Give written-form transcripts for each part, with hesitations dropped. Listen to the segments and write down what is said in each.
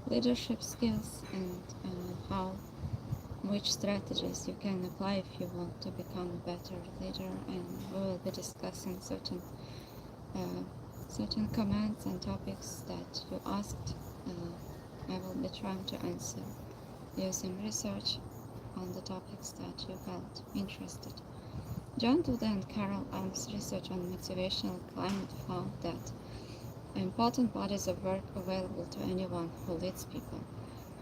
leadership skills, and how which strategies you can apply if you want to become a better leader. And we will be discussing uh, certain comments and topics that you asked. I will be trying to answer using research on the topics that you felt interested. John Duda and Carol Alm's research on motivational climate found that important bodies of work available to anyone who leads people.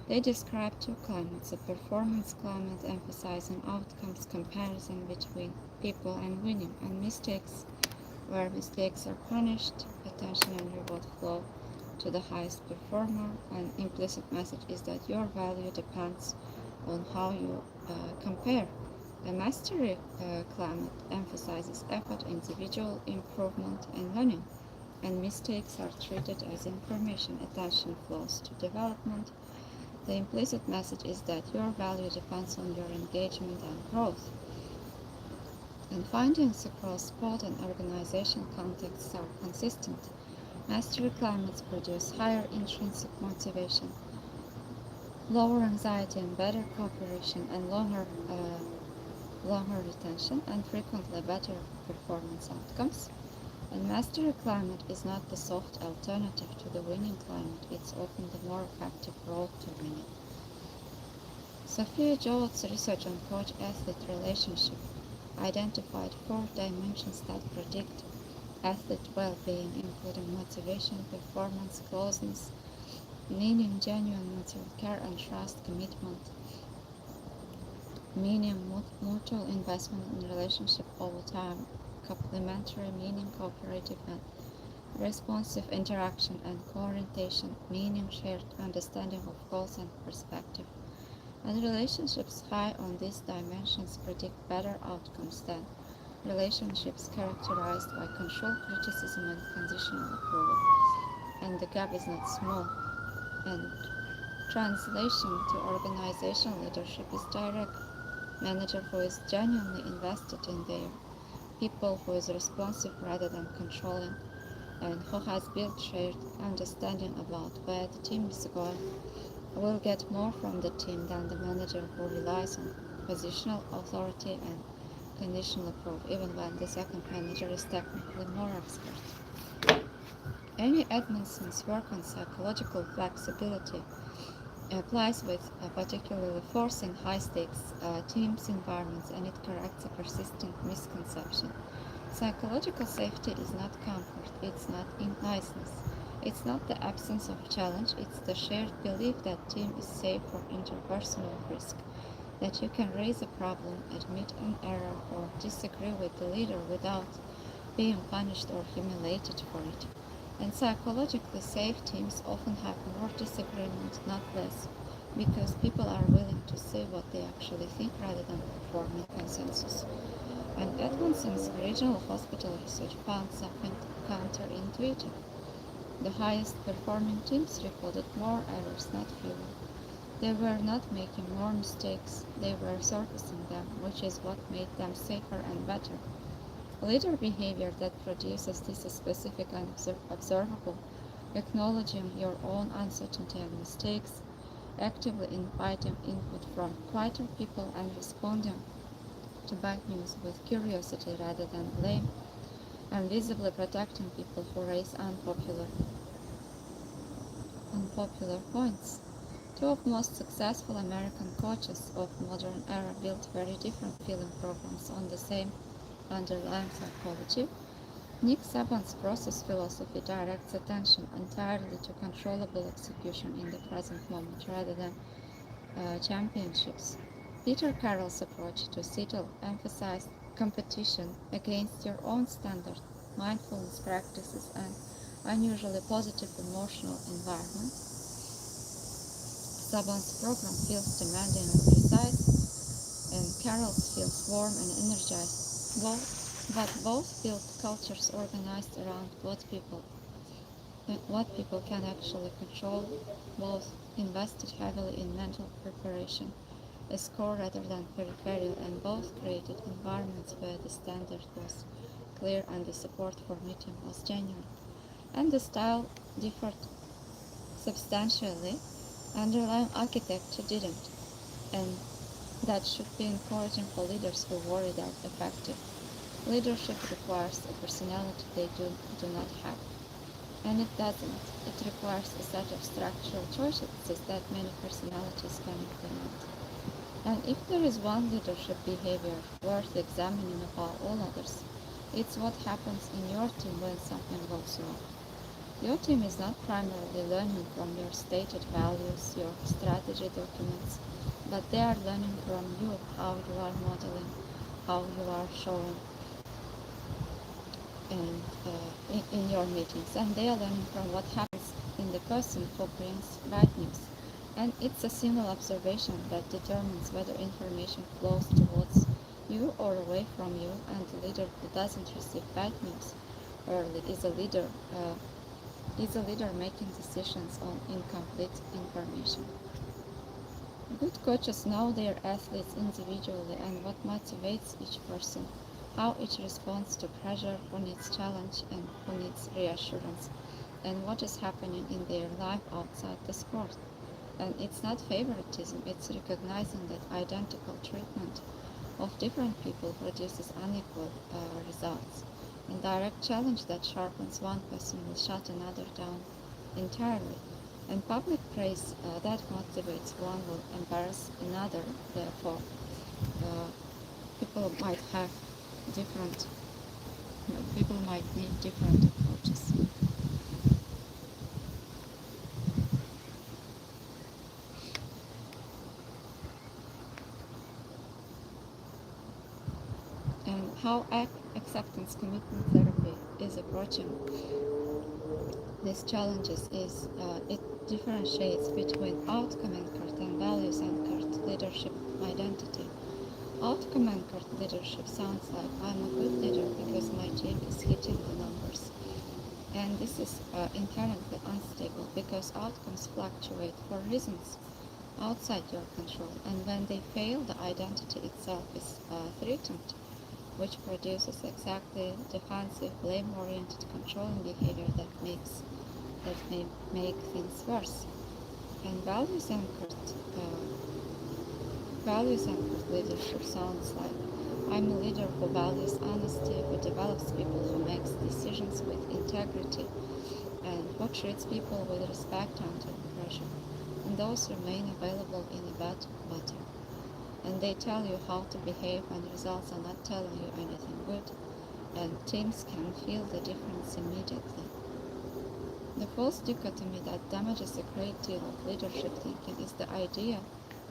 They describe two climates: a performance climate emphasizing outcomes, comparison between people, and winning, and mistakes, where mistakes are punished, attention and reward flow to the highest performer. An implicit message is that your value depends on how you compare. The mastery climate emphasizes effort, individual improvement, and learning, and mistakes are treated as information. Attention flows to development. The implicit message is that your value depends on your engagement and growth. And findings across sport and organization contexts are consistent. Mastery climates produce higher intrinsic motivation, lower anxiety and better cooperation, and longer retention, and frequently better performance outcomes. And mastery climate is not the soft alternative to the winning climate, it's often the more effective road to winning. Sophia Jowett's research on coach-athlete relationship identified 4 dimensions that predict athlete well-being, including motivation, performance, closeness, meaning, genuine mutual care and trust, commitment, meaning, mutual investment in relationship over time, complementary, meaning, cooperative and responsive interaction, and co-orientation, meaning, shared understanding of goals and perspective. And relationships high on these dimensions predict better outcomes than relationships characterized by control, criticism, and conditional approval. And the gap is not small. And translation to organizational leadership is direct. Manager who is genuinely invested in their people, who is responsive rather than controlling, and who has built shared understanding about where the team is going, will get more from the team than the manager who relies on positional authority and conditional approval, even when the second manager is technically more expert. Amy Edmondson's work on psychological flexibility applies with particularly force in high-stakes teams environments, and it corrects a persistent misconception. Psychological safety is not comfort, it's not niceness, it's not the absence of challenge, it's the shared belief that team is safe from interpersonal risk, that you can raise a problem, admit an error, or disagree with the leader without being punished or humiliated for it. And psychologically safe teams often have more disagreement, not less, because people are willing to say what they actually think rather than performing consensus. And Edmondson's regional hospital research found something counterintuitive. The highest performing teams recorded more errors, not fewer. They were not making more mistakes, they were surfacing them, which is what made them safer and better. Leader behavior that produces this is specific and observable, acknowledging your own uncertainty and mistakes, actively inviting input from quieter people, and responding to bad news with curiosity rather than blame, and visibly protecting people who raise unpopular points. Two of most successful American coaches of modern era built very different feeling programs on the same underlying psychology. Nick Saban's process philosophy directs attention entirely to controllable execution in the present moment rather than championships. Peter Carroll's approach to Seattle emphasized competition against your own standard, mindfulness practices, and unusually positive emotional environment. Saban's program feels demanding and precise, and Carroll's feels warm and energized. But both build cultures organized around what people can actually control. Both invested heavily in mental preparation as core rather than peripheral, and both created environments where the standard was clear and the support for meeting was genuine. And the style differed substantially. Underlying architecture didn't, and that should be encouraging for leaders who worry that effective leadership requires a personality they do not have. And it doesn't. It requires a set of structural choices that many personalities can implement. And if there is one leadership behavior worth examining above all others, it's what happens in your team when something goes wrong. Your team is not primarily learning from your stated values, your strategy documents, but they are learning from you, how you are modeling, how you are showing and in your meetings, and they are learning from what happens in the person who brings bad news. And it's a single observation that determines whether information flows towards you or away from you, and the leader who doesn't receive bad news early is a leader making decisions on incomplete information. Good coaches know their athletes individually and what motivates each person, how each responds to pressure, who needs challenge and who needs reassurance, and what is happening in their life outside the sport. And it's not favoritism, it's recognizing that identical treatment of different people produces unequal results. And direct challenge that sharpens one person will shut another down entirely. And public praise that motivates one will embarrass another. Therefore, uh, people might have different, people might need different approaches. And how acceptance commitment therapy is approaching these challenges is it differentiates between outcome anchored and values anchored leadership identity. Outcome anchored leadership sounds like I'm a good leader because my team is hitting the numbers. And this is inherently unstable because outcomes fluctuate for reasons outside your control. And when they fail, the identity itself is threatened, which produces exactly defensive, blame-oriented controlling behavior that may make things worse. And values anchored leadership sounds like I'm a leader who values honesty, who develops people, who makes decisions with integrity, and who treats people with respect under pressure. And those remain available in a battle. And they tell you how to behave when results are not telling you anything good, and teams can feel the difference immediately. The false dichotomy that damages a great deal of leadership thinking is the idea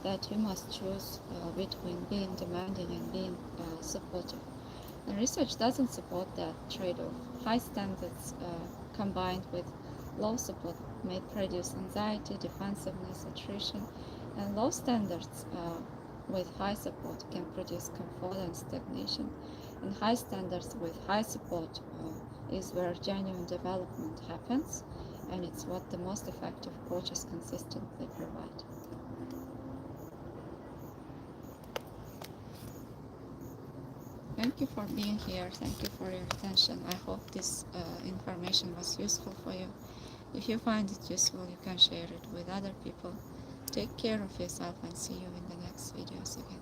that you must choose between being demanding and being supportive. And research doesn't support that trade-off. High standards combined with low support may produce anxiety, defensiveness, attrition, and low standards with high support can produce comfort and stagnation. And high standards with high support is where genuine development happens, and it's what the most effective coaches consistently provide. Thank you for being here. Thank you for your attention. I hope this information was useful for you. If you find it useful, you can share it with other people. Take care of yourself and see you in the next videos again.